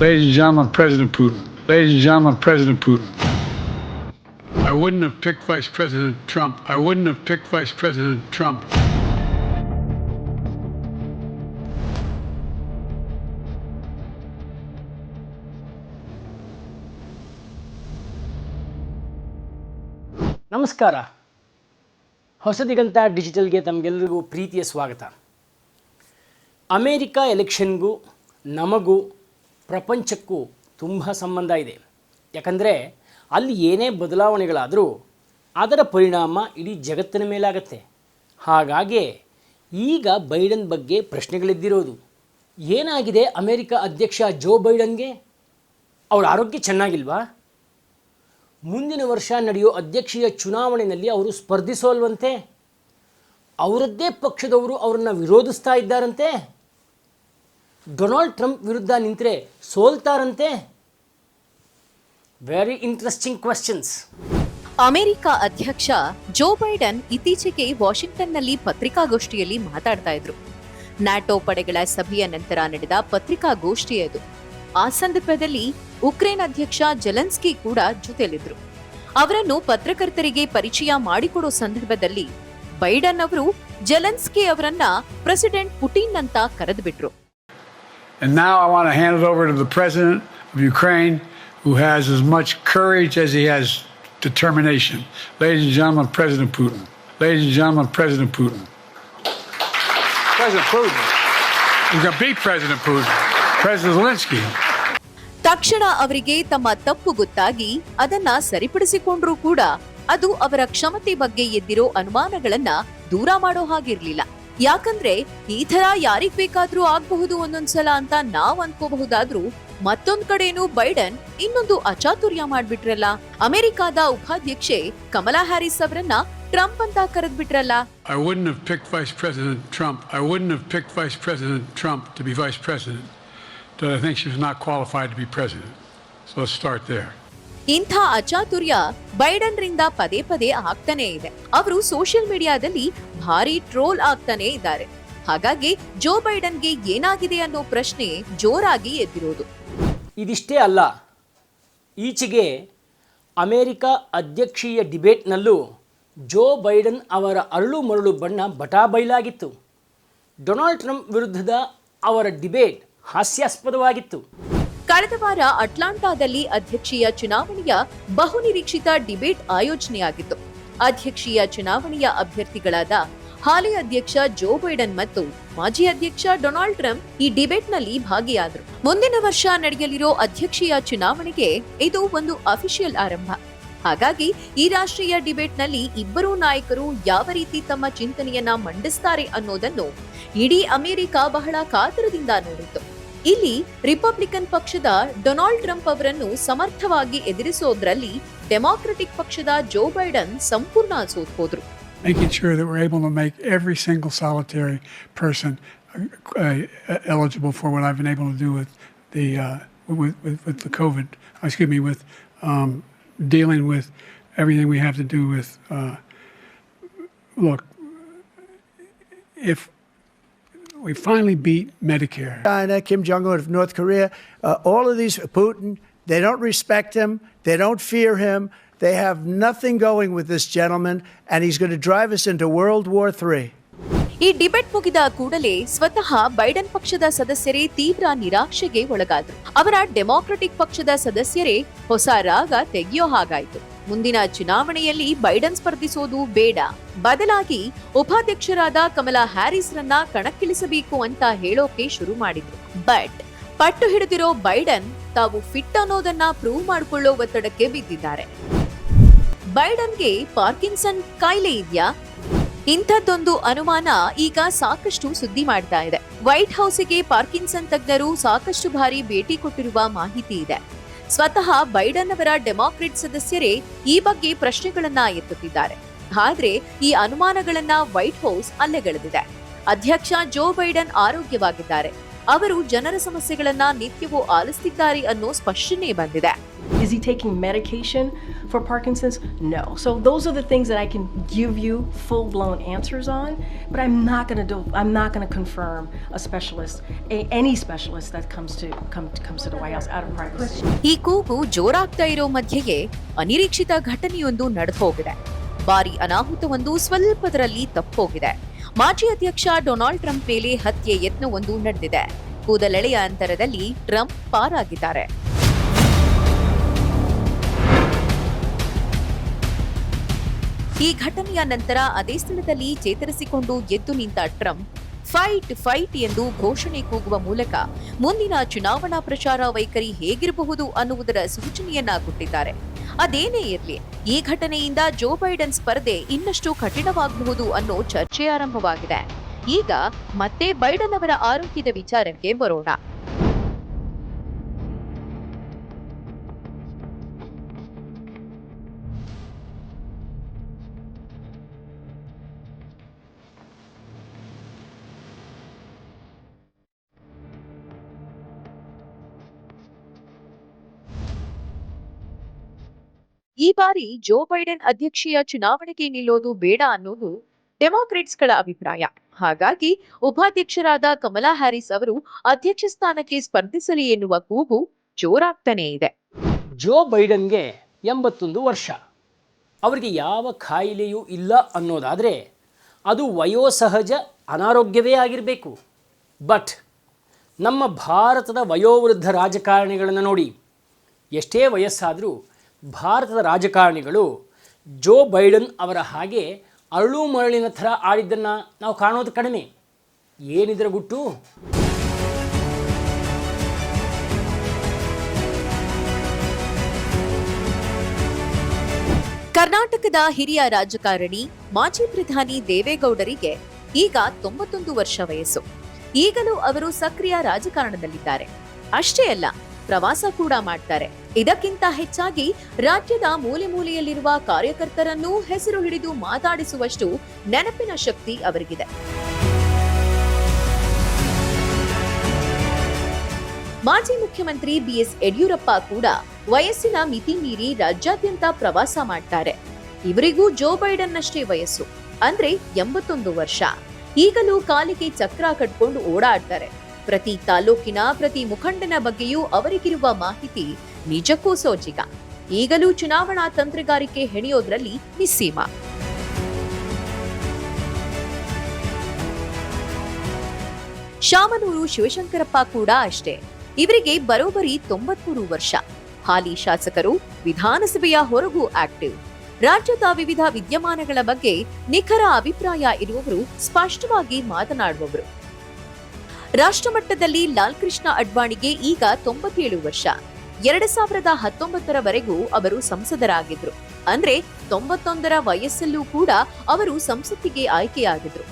Ladies and gentlemen, President Putin. Ladies and gentlemen, President Putin. I wouldn't have picked Vice President Trump. I wouldn't have picked Vice President Trump. ನಮಸ್ಕಾರ. ಹೊಸದಿಗಂತ ಡಿಜಿಟಲ್ಗೆ ತಮಗೆಲ್ಲರಿಗೂ ಪ್ರೀತಿಯ ಸ್ವಾಗತ. America ಎಲೆಕ್ಷನ್ಗೂ ನಮಗೂ ಪ್ರಪಂಚಕ್ಕೂ ತುಂಬ ಸಂಬಂಧ ಇದೆ. ಯಾಕಂದರೆ ಅಲ್ಲಿ ಏನೇ ಬದಲಾವಣೆಗಳಾದರೂ ಅದರ ಪರಿಣಾಮ ಇಡೀ ಜಗತ್ತಿನ ಮೇಲಾಗತ್ತೆ. ಹಾಗಾಗಿ ಈಗ ಬೈಡನ್ ಬಗ್ಗೆ ಪ್ರಶ್ನೆಗಳಿದ್ದಿರೋದು. ಏನಾಗಿದೆ ಅಮೇರಿಕಾ ಅಧ್ಯಕ್ಷ ಜೋ ಬೈಡನ್ಗೆ? ಅವರ ಆರೋಗ್ಯ ಚೆನ್ನಾಗಿಲ್ವಾ? ಮುಂದಿನ ವರ್ಷ ನಡೆಯೋ ಅಧ್ಯಕ್ಷೀಯ ಚುನಾವಣೆಯಲ್ಲಿ ಅವರು ಸ್ಪರ್ಧಿಸೋಲ್ವಂತೆ? ಅವರದ್ದೇ ಪಕ್ಷದವರು ಅವರನ್ನು ವಿರೋಧಿಸ್ತಾ ಇದ್ದಾರಂತೆ? ಡೊನಾಲ್ಡ್ ಟ್ರಂಪ್ ವಿರುದ್ಧ ನಿಂತರೆ ಸೋಲ್ತಾರಂತೆ? Very interesting questions. ಅಮೆರಿಕ ಅಧ್ಯಕ್ಷ ಜೋ ಬೈಡನ್ ಇತ್ತೀಚೆಗೆ ವಾಷಿಂಗ್ಟನ್ನಲ್ಲಿ ಪತ್ರಿಕಾಗೋಷ್ಠಿಯಲ್ಲಿ ಮಾತಾಡ್ತಾ ಇದ್ರು. ನ್ಯಾಟೋ ಪಡೆಗಳ ಸಭೆಯ ನಂತರ ನಡೆದ ಪತ್ರಿಕಾಗೋಷ್ಠಿ ಅದು. ಆ ಸಂದರ್ಭದಲ್ಲಿ ಉಕ್ರೇನ್ ಅಧ್ಯಕ್ಷ ಜೆಲೆನ್ಸ್ಕಿ ಕೂಡ ಜೊತೆಯಲ್ಲಿದ್ರು. ಅವರನ್ನು ಪತ್ರಕರ್ತರಿಗೆ ಪರಿಚಯ ಮಾಡಿಕೊಡೋ ಸಂದರ್ಭದಲ್ಲಿ ಬೈಡನ್ ಅವರು ಜೆಲೆನ್ಸ್ಕಿ ಅವರನ್ನ ಪ್ರೆಸಿಡೆಂಟ್ ಪುಟಿನ್ ಅಂತ ಕರೆದುಬಿಟ್ರು. And now I want to hand it over to the president of Ukraine, who has as much courage as he has determination. Ladies and gentlemen, President Putin. Ladies and gentlemen, President Putin. President Putin. We're going to beat President Putin. President Zelensky. ತಕ್ಷಣ ಅವರಿಗೆ ತಮ್ಮ ತಪ್ಪು ಗೊತ್ತಾಗಿ ಅದನ್ನ ಸರಿಪಡಿಸಿಕೊಂಡ್ರೂ ಕೂಡ ಅದು ಅವರ ಕ್ಷಮತೆ ಬಗ್ಗೆ ಎದ್ದಿರೋ ಅನುಮಾನಗಳನ್ನ ದೂರ ಮಾಡೋ ಹಾಗಿರ್ಲಿಲ್ಲ. ಯಾಕಂದ್ರೆ ಈ ತರ ಯಾರಿಗ್ ಬೇಕಾದ್ರೂ ಆಗ್ಬಹುದು ಒಂದೊಂದ್ಸಲ ಅಂತ ನಾವ್ ಅನ್ಕೋಬಹುದಾದ್ರೂ ಮತ್ತೊಂದ್ ಕಡೆನೂ ಬೈಡನ್ ಇನ್ನೊಂದು ಅಚಾತುರ್ಯ ಮಾಡ್ಬಿಟ್ರಲ್ಲ. ಅಮೆರಿಕಾದ ಉಪಾಧ್ಯಕ್ಷೆ ಕಮಲಾ ಹ್ಯಾರಿಸ್ ಅವರನ್ನ ಟ್ರಂಪ್ ಅಂತ ಕರೆದ್ಬಿಟ್ರಲ್ಲ. I wouldn't have picked Vice President Trump. I wouldn't have picked Vice President Trump to be Vice President. That I think she was not qualified to be president. So let's start there. ಇಂಥ ಅಚಾತುರ್ಯ Biden ರಿಂದ ಪದೇ ಪದೇ ಆಗ್ತಾನೆ ಇದೆ. ಅವರು social ಮೀಡಿಯಾದಲ್ಲಿ ಭಾರಿ ಟ್ರೋಲ್ ಆಗ್ತಾನೆ ಇದ್ದಾರೆ. ಹಾಗಾಗಿ ಜೋ ಬೈಡನ್ಗೆ ಏನಾಗಿದೆ ಅನ್ನೋ ಪ್ರಶ್ನೆ ಜೋರಾಗಿ ಎದ್ದಿರೋದು. ಇದಿಷ್ಟೇ ಅಲ್ಲ, ಈಚೆಗೆ ಅಮೇರಿಕ ಅಧ್ಯಕ್ಷೀಯ ಡಿಬೇಟ್ನಲ್ಲೂ ಜೋ ಬೈಡನ್ ಅವರ ಅರಳು ಮರಳು ಬಣ್ಣ ಬಟಾಬೈಲಾಗಿತ್ತು. ಡೊನಾಲ್ಡ್ ಟ್ರಂಪ್ ವಿರುದ್ಧದ ಅವರ ಡಿಬೇಟ್ ಹಾಸ್ಯಾಸ್ಪದವಾಗಿತ್ತು. ಕಳೆದ ವಾರ ಅಟ್ಲಾಂಟಾದಲ್ಲಿ ಅಧ್ಯಕ್ಷೀಯ ಚುನಾವಣೆಯ ಬಹುನಿರೀಕ್ಷಿತ ಡಿಬೇಟ್ ಆಯೋಜನೆಯಾಗಿತ್ತು. ಅಧ್ಯಕ್ಷೀಯ ಚುನಾವಣೆಯ ಅಭ್ಯರ್ಥಿಗಳಾದ ಹಾಲಿ ಅಧ್ಯಕ್ಷ ಜೋ ಬೈಡನ್ ಮತ್ತು ಮಾಜಿ ಅಧ್ಯಕ್ಷ ಡೊನಾಲ್ಡ್ ಟ್ರಂಪ್ ಈ ಡಿಬೇಟ್ನಲ್ಲಿ ಭಾಗಿಯಾದರು. ಮುಂದಿನ ವರ್ಷ ನಡೆಯಲಿರೋ ಅಧ್ಯಕ್ಷೀಯ ಚುನಾವಣೆಗೆ ಇದು ಒಂದು ಅಫಿಷಿಯಲ್ ಆರಂಭ. ಹಾಗಾಗಿ ಈ ರಾಷ್ಟ್ರೀಯ ಡಿಬೇಟ್ನಲ್ಲಿ ಇಬ್ಬರೂ ನಾಯಕರು ಯಾವ ರೀತಿ ತಮ್ಮ ಚಿಂತನೆಯನ್ನ ಮಂಡಿಸ್ತಾರೆ ಅನ್ನೋದನ್ನು ಇಡೀ ಅಮೆರಿಕ ಬಹಳ ಕಾತರದಿಂದ ನೋಡಿತ್ತು. ಇಲ್ಲಿ ರಿಪಬ್ಲಿಕನ್ ಪಕ್ಷದ ಡೊನಾಲ್ಡ್ ಟ್ರಂಪ್ ಅವರನ್ನು ಸಮರ್ಥವಾಗಿ ಎದುರಿಸೋದ್ರಲ್ಲಿ ಡೆಮಾಕ್ರೆಟಿಕ್ ಪಕ್ಷದ ಜೋ ಬೈಡನ್ ಸಂಪೂರ್ಣ ಸೋತ್ ಹೋದ್ರು. Making sure that we're able to make every single solitary person eligible for what I've been able to do with the COVID. With dealing with everything we have to do with. Look, if we finally beat Medicare. China, Kim Jong-un of North Korea, all of these, Putin, they don't respect him, they don't fear him, they have nothing going with this gentleman, and he's going to drive us into World War III. ಈ debate ಮುಗಿದ ಕೂಡಲೇ ಸ್ವತಃ Biden ಪಕ್ಷದ ಸದಸ್ಯರೇ ತೀವ್ರ ನಿರಾಶೆಗೆ ಒಳಗಾದ್ರು. ಅವರ democratic ಪಕ್ಷದ ಸದಸ್ಯರೇ ಹೊಸ ರಾಗ ತೆಗೆಯೋ ಹಾಗಾಯ್ತು. ಮುಂದಿನ ಚುನಾವಣೆಯಲ್ಲಿ ಬೈಡನ್ ಸ್ಪರ್ಧಿಸೋದು ಬೇಡ, ಬದಲಾಗಿ ಉಪಾಧ್ಯಕ್ಷರಾದ ಕಮಲಾ ಹ್ಯಾರಿಸ್ ರನ್ನ ಕಣಕ್ಕಿಳಿಸಬೇಕು ಅಂತ ಹೇಳೋಕೆ ಶುರು ಮಾಡಿದ್ರು. ಬಟ್ ಪಟ್ಟು ಹಿಡಿದಿರೋ ಬೈಡನ್ ತಾವು ಫಿಟ್ ಅನ್ನೋದನ್ನ ಪ್ರೂವ್ ಮಾಡಿಕೊಳ್ಳೋ ಒತ್ತಡಕ್ಕೆ ಬಿದ್ದಿದ್ದಾರೆ. ಬೈಡನ್ಗೆ ಪಾರ್ಕಿನ್ಸನ್ ಕಾಯಿಲೆ ಇದೆಯಾ? ಇಂಥದ್ದೊಂದು ಅನುಮಾನ ಈಗ ಸಾಕಷ್ಟು ಸುದ್ದಿ ಮಾಡ್ತಾ ಇದೆ. ವೈಟ್ ಹೌಸ್ಗೆ ಪಾರ್ಕಿನ್ಸನ್ ತಜ್ಞರು ಸಾಕಷ್ಟು ಬಾರಿ ಭೇಟಿ ಕೊಟ್ಟಿರುವ ಮಾಹಿತಿ ಇದೆ. ಸ್ವತಃ ಬೈಡನ್ ಅವರ ಡೆಮಾಕ್ರೆಟ್ ಸದಸ್ಯರೇ ಈ ಬಗ್ಗೆ ಪ್ರಶ್ನೆಗಳನ್ನ ಎತ್ತುತ್ತಿದ್ದಾರೆ. ಆದ್ರೆ ಈ ಅನುಮಾನಗಳನ್ನ ವೈಟ್ ಹೌಸ್ ಅಲ್ಲೆಗೆಳೆದಿದೆ. ಅಧ್ಯಕ್ಷ ಜೋ ಬೈಡನ್ ಆರೋಗ್ಯವಾಗಿದ್ದಾರೆ. ಅವರು ಜನರ ಸಮಸ್ಯೆಗಳನ್ನ ನಿತ್ಯವೂ ಆಲಿಸುತ್ತಿದ್ದಾರೆ ಅನ್ನೋ ಸ್ಪಷ್ಟನೆ ಬಂದಿದೆ. Is he taking medication for Parkinson's? No. So those are the things that I can give you full-blown answers on, but I'm not going to confirm a specialist, any specialist that comes to the White House out of privacy. ಈ ಕೂಗು ಜೋರಾಗ್ತಾ ಇರೋ ಮಧ್ಯೆಯೇ ಅನಿರೀಕ್ಷಿತ ಘಟನೆಯೊಂದು ನಡೆದು ಹೋಗಿದೆ. ಭಾರಿ ಅನಾಹುತವೊಂದು ಸ್ವಲ್ಪದರಲ್ಲಿ ತಪ್ಪೋಗಿದೆ. ಮಾಜಿ ಅಧ್ಯಕ್ಷ ಡೊನಾಲ್ಡ್ ಟ್ರಂಪ್ ಮೇಲೆ ಹತ್ಯೆ ಯತ್ನವೊಂದು ನಡೆದಿದೆ. ಕೂದಲೆಳೆಯ ಅಂತರದಲ್ಲಿ ಟ್ರಂಪ್ ಪಾರಾಗಿದ್ದಾರೆ. ಈ ಘಟನೆಯ ನಂತರ ಅದೇ ಸ್ಥಳದಲ್ಲಿ ಚೇತರಿಸಿಕೊಂಡು ಎದ್ದು ನಿಂತ ಟ್ರಂಪ್ ಫೈಟ್ ಫೈಟ್ ಎಂದು ಘೋಷಣೆ ಕೂಗುವ ಮೂಲಕ ಮುಂದಿನ ಚುನಾವಣಾ ಪ್ರಚಾರ ವೈಖರಿ ಹೇಗಿರಬಹುದು ಅನ್ನುವುದರ ಸೂಚನೆಯನ್ನ ಕೊಟ್ಟಿದ್ದಾರೆ. ಅದೇನೇ ಇರಲಿ, ಈ ಘಟನೆಯಿಂದ ಜೋ ಬೈಡನ್ ಸ್ಪರ್ಧೆ ಇನ್ನಷ್ಟು ಕಠಿಣವಾಗಬಹುದು ಅನ್ನೋ ಚರ್ಚೆ ಆರಂಭವಾಗಿದೆ. ಈಗ ಮತ್ತೆ ಬೈಡನ್ ಅವರ ಆರೋಗ್ಯದ ವಿಚಾರಕ್ಕೆ ಬರೋಣ. ಈ ಬಾರಿ ಜೋ ಬೈಡನ್ ಅಧ್ಯಕ್ಷೀಯ ಚುನಾವಣೆಗೆ ನಿಲ್ಲೋದು ಬೇಡ ಅನ್ನೋದು ಡೆಮಾಕ್ರೆಟ್ಸ್ಗಳ ಅಭಿಪ್ರಾಯ. ಹಾಗಾಗಿ ಉಪಾಧ್ಯಕ್ಷರಾದ ಕಮಲಾ ಹ್ಯಾರಿಸ್ ಅವರು ಅಧ್ಯಕ್ಷ ಸ್ಥಾನಕ್ಕೆ ಸ್ಪರ್ಧಿಸಲಿ ಎನ್ನುವ ಕೂಗು ಜೋರಾಗ್ತಾನೇ ಇದೆ. ಜೋ ಬೈಡನ್ಗೆ 81 ವರ್ಷ. ಅವರಿಗೆ ಯಾವ ಕಾಯಿಲೆಯೂ ಇಲ್ಲ ಅನ್ನೋದಾದರೆ ಅದು ವಯೋಸಹಜ ಅನಾರೋಗ್ಯವೇ ಆಗಿರಬೇಕು. ಬಟ್ ನಮ್ಮ ಭಾರತದ ವಯೋವೃದ್ಧ ರಾಜಕಾರಣಿಗಳನ್ನು ನೋಡಿ, ಎಷ್ಟೇ ವಯಸ್ಸಾದರೂ ಭಾರತದ ರಾಜಕಾರಣಿಗಳು ಜೋ ಬೈಡನ್ ಅವರ ಹಾಗೆ ಅರಳು ಮರಳಿನ ಥರ ಆಡಿದ್ದನ್ನು ನಾವು ಕಾಣೋದು ಕಡಿಮೆ. ಏನಿದರ ಗುಟ್ಟು? ಕರ್ನಾಟಕದ ಹಿರಿಯ ರಾಜಕಾರಣಿ ಮಾಜಿ ಪ್ರಧಾನಿ ದೇವೇಗೌಡರಿಗೆ ಈಗ 91 ವರ್ಷ ವಯಸ್ಸು. ಈಗಲೂ ಅವರು ಸಕ್ರಿಯ ರಾಜಕಾರಣದಲ್ಲಿದ್ದಾರೆ. ಅಷ್ಟೇ ಅಲ್ಲ, ಪ್ರವಾಸ ಕೂಡ ಮಾಡ್ತಾರೆ. ಇದಕ್ಕಿಂತ ಹೆಚ್ಚಾಗಿ ರಾಜ್ಯದ ಮೂಲೆ ಮೂಲೆಯಲ್ಲಿರುವ ಕಾರ್ಯಕರ್ತರನ್ನೂ ಹೆಸರು ಹಿಡಿದು ಮಾತಾಡಿಸುವಷ್ಟು ನೆನಪಿನ ಶಕ್ತಿ ಅವರಿಗಿದೆ. ಮಾಜಿ ಮುಖ್ಯಮಂತ್ರಿ ಬಿಎಸ್ ಯಡಿಯೂರಪ್ಪ ಕೂಡ ವಯಸ್ಸಿನ ಮಿತಿ ಮೀರಿ ರಾಜ್ಯಾದ್ಯಂತ ಪ್ರವಾಸ ಮಾಡ್ತಾರೆ. ಇವರಿಗೂ ಜೋ ಬೈಡನ್ನಷ್ಟೇ ವಯಸ್ಸು, ಅಂದ್ರೆ 81 ವರ್ಷ. ಈಗಲೂ ಕಾಲಿಗೆ ಚಕ್ರ ಕಟ್ಕೊಂಡು ಓಡಾಡ್ತಾರೆ. ಪ್ರತಿ ತಾಲೂಕಿನ ಪ್ರತಿ ಮುಖಂಡನ ಬಗ್ಗೆಯೂ ಅವರಿಗಿರುವ ಮಾಹಿತಿ ನಿಜಕ್ಕೂ ಸೋಜಿಗ. ಈಗಲೂ ಚುನಾವಣಾ ತಂತ್ರಗಾರಿಕೆ ಹೆಣೆಯೋದ್ರಲ್ಲಿ ನಿಸ್ಸೀಮ. ಶಾಮನೂರು ಶಿವಶಂಕರಪ್ಪ ಕೂಡ ಅಷ್ಟೇ. ಇವರಿಗೆ ಬರೋಬ್ಬರಿ 93 ವರ್ಷ. ಹಾಲಿ ಶಾಸಕರು, ವಿಧಾನಸಭೆಯ ಹೊರಗೂ ಆಕ್ಟಿವ್. ರಾಜ್ಯದ ವಿವಿಧ ವಿದ್ಯಮಾನಗಳ ಬಗ್ಗೆ ನಿಖರ ಅಭಿಪ್ರಾಯ ಇರುವವರು, ಸ್ಪಷ್ಟವಾಗಿ ಮಾತನಾಡುವವರು. ರಾಷ್ಟ್ರಮಟ್ಟದಲ್ಲಿ ಲಾಲ್ ಕೃಷ್ಣ ಅಡ್ವಾಣಿಗೆ ಈಗ 97 ವರ್ಷ. 2019 ಅವರು ಸಂಸದರಾಗಿದ್ರು. ಅಂದ್ರೆ 91ರ ವಯಸ್ಸಲ್ಲೂ ಕೂಡ ಅವರು ಸಂಸತ್ತಿಗೆ ಆಯ್ಕೆಯಾಗಿದ್ರು.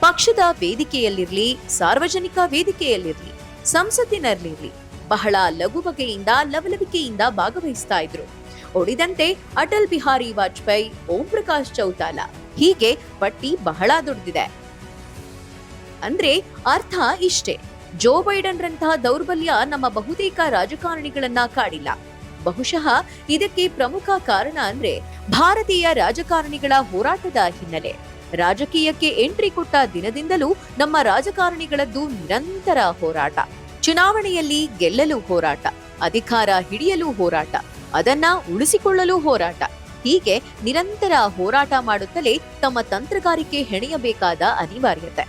ಪಕ್ಷದ ವೇದಿಕೆಯಲ್ಲಿರ್ಲಿ, ಸಾರ್ವಜನಿಕ ವೇದಿಕೆಯಲ್ಲಿರ್ಲಿ, ಸಂಸತ್ತಿನಲ್ಲಿರ್ಲಿ ಬಹಳ ಲಘು ಬಗೆಯಿಂದ ಲವಲವಿಕೆಯಿಂದ ಭಾಗವಹಿಸ್ತಾ ಇದ್ರು. ಉಳಿದಂತೆ ಅಟಲ್ ಬಿಹಾರಿ ವಾಜಪೇಯಿ, ಓಂ ಪ್ರಕಾಶ್ ಚೌತಾಲ, ಹೀಗೆ ಪಟ್ಟಿ ಬಹಳ ದೊಡ್ಡದಿದೆ. ಅಂದ್ರೆ ಅರ್ಥ ಇಷ್ಟೇ, ಜೋ ಬೈಡನ್ ರಂತಹ ದೌರ್ಬಲ್ಯ ನಮ್ಮ ಬಹುತೇಕ ರಾಜಕಾರಣಿಗಳನ್ನ ಕಾಡಿಲ್ಲ. ಬಹುಶಃ ಇದಕ್ಕೆ ಪ್ರಮುಖ ಕಾರಣ ಅಂದ್ರೆ ಭಾರತೀಯ ರಾಜಕಾರಣಿಗಳ ಹೋರಾಟದ ಹಿನ್ನೆಲೆ. ರಾಜಕೀಯಕ್ಕೆ ಎಂಟ್ರಿ ಕೊಟ್ಟ ದಿನದಿಂದಲೂ ನಮ್ಮ ರಾಜಕಾರಣಿಗಳದ್ದು ನಿರಂತರ ಹೋರಾಟ. ಚುನಾವಣೆಯಲ್ಲಿ ಗೆಲ್ಲಲು ಹೋರಾಟ, ಅಧಿಕಾರ ಹಿಡಿಯಲು ಹೋರಾಟ, ಅದನ್ನ ಉಳಿಸಿಕೊಳ್ಳಲು ಹೋರಾಟ. ಹೀಗೆ ನಿರಂತರ ಹೋರಾಟ ಮಾಡುತ್ತಲೇ ತಮ್ಮ ತಂತ್ರಗಾರಿಕೆ ಹೆಣೆಯಬೇಕಾದ ಅನಿವಾರ್ಯತೆ.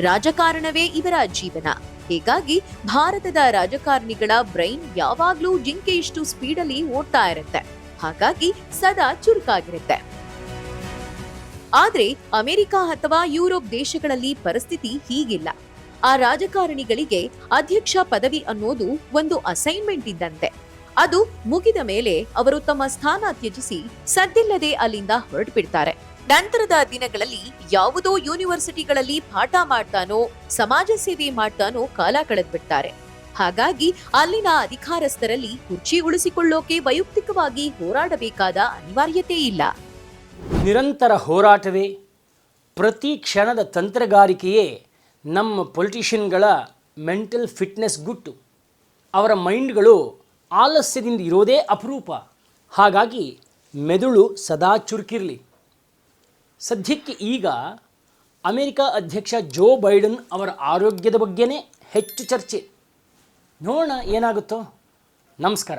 ರಾಜಕಾರಣವೇ ಇವರ ಜೀವನ. ಹೀಗಾಗಿ ಭಾರತದ ರಾಜಕಾರಣಿಗಳ ಬ್ರೈನ್ ಯಾವಾಗ್ಲೂ ಜಿಂಕೆಯಷ್ಟು ಸ್ಪೀಡಲ್ಲಿ ಓಡ್ತಾ ಇರುತ್ತೆ. ಹಾಗಾಗಿ ಸದಾ ಚುರುಕಾಗಿರುತ್ತೆ. ಆದ್ರೆ ಅಮೆರಿಕ ಅಥವಾ ಯುರೋಪ್ ದೇಶಗಳಲ್ಲಿ ಪರಿಸ್ಥಿತಿ ಹೀಗಿಲ್ಲ. ಆ ರಾಜಕಾರಣಿಗಳಿಗೆ ಅಧ್ಯಕ್ಷ ಪದವಿ ಅನ್ನೋದು ಒಂದು ಅಸೈನ್ಮೆಂಟ್ ಇದ್ದಂತೆ. ಅದು ಮುಗಿದ ಮೇಲೆ ಅವರು ತಮ್ಮ ಸ್ಥಾನ ತ್ಯಜಿಸಿ ಸದ್ದಿಲ್ಲದೆ ಅಲ್ಲಿಂದ ಹೊರಟು ಬಿಡ್ತಾರೆ. ನಂತರದ ದಿನಗಳಲ್ಲಿ ಯಾವುದೋ ಯೂನಿವರ್ಸಿಟಿಗಳಲ್ಲಿ ಪಾಠ ಮಾಡ್ತಾನೋ, ಸಮಾಜ ಸೇವೆ ಮಾಡ್ತಾನೋ ಕಾಲ ಕಳೆದ್ಬಿಡ್ತಾರೆ. ಹಾಗಾಗಿ ಅಲ್ಲಿನ ಅಧಿಕಾರಸ್ಥರಲ್ಲಿ ಕುರ್ಚಿ ಉಳಿಸಿಕೊಳ್ಳೋಕೆ ವೈಯಕ್ತಿಕವಾಗಿ ಹೋರಾಡಬೇಕಾದ ಅನಿವಾರ್ಯತೆ ಇಲ್ಲ. ನಿರಂತರ ಹೋರಾಟವೇ, ಪ್ರತಿ ಕ್ಷಣದ ತಂತ್ರಗಾರಿಕೆಯೇ ನಮ್ಮ ಪೊಲಿಟಿಷಿಯನ್ಗಳ ಮೆಂಟಲ್ ಫಿಟ್ನೆಸ್ ಗುಟ್ಟು. ಅವರ ಮೈಂಡ್ಗಳು ಆಲಸ್ಯದಿಂದ ಇರೋದೇ ಅಪರೂಪ. ಹಾಗಾಗಿ ಮೆದುಳು ಸದಾ ಚುರುಕಿರಲಿ. ಸದ್ಯಕ್ಕೆ ಈಗ ಅಮೆರಿಕ ಅಧ್ಯಕ್ಷ ಜೋ ಬೈಡನ್ ಅವರ ಆರೋಗ್ಯದ ಬಗ್ಗೆನೇ ಹೆಚ್ಚು ಚರ್ಚೆ. ನೋಡೋಣ ಏನಾಗುತ್ತೋ. ನಮಸ್ಕಾರ.